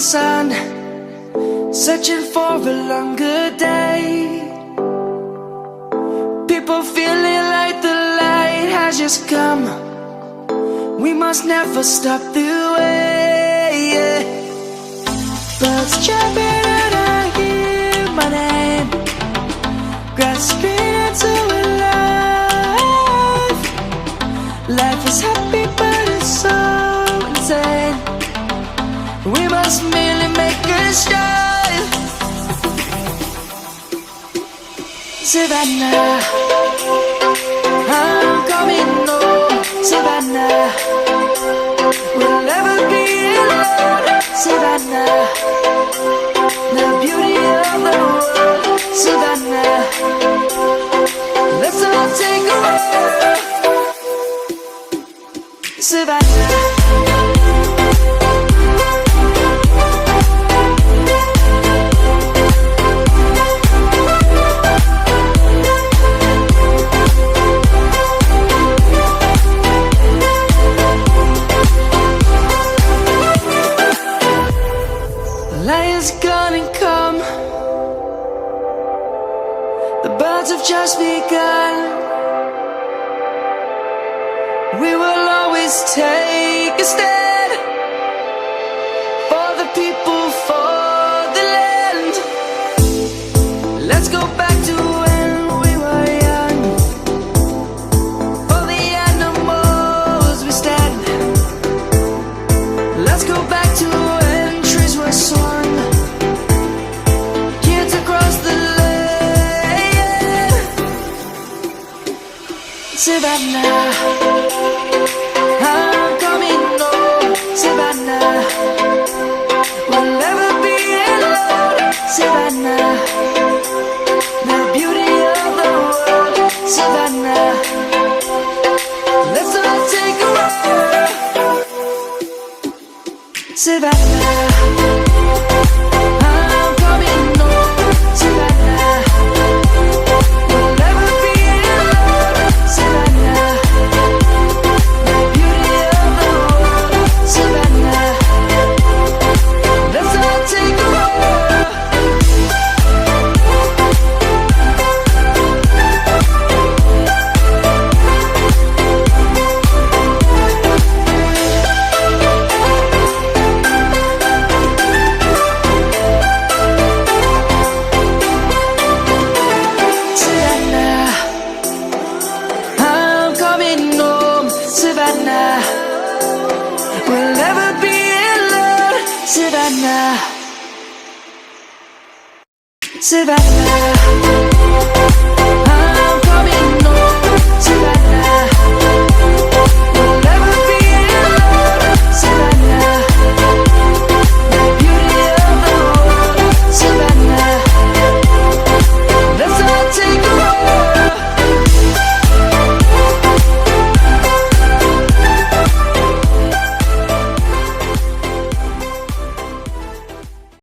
sun, searching for a longer day. People feeling like the light has just come. We must never stop the way, yeah. Birds chirping and I hear my name, grasping into a life. Life is happy but it's so insane. We must merely make a start. Savannah, I'm coming home. Savannah, we'll never be alone. Savannah, the beauty of the world. Savannah, let's all take a walk. Savannah. Lion's gonna come. The birds have just begun. We will always take a stand for the people, for the land. Let's go back to when we were young. For the animals we stand. Let's go back to when trees were swung. Kids across the land. Savannah, I'm coming home. Savannah, we'll never be alone. Savannah, the beauty of the world. Savannah, let's all take a walk. Savannah, I'm coming home. Savannah, we'll never be alone. Savannah, the beauty of the world. Savannah, let's all take a walk. Savannah, I'm coming home. Savannah, we'll never be alone. Savannah, Savannah.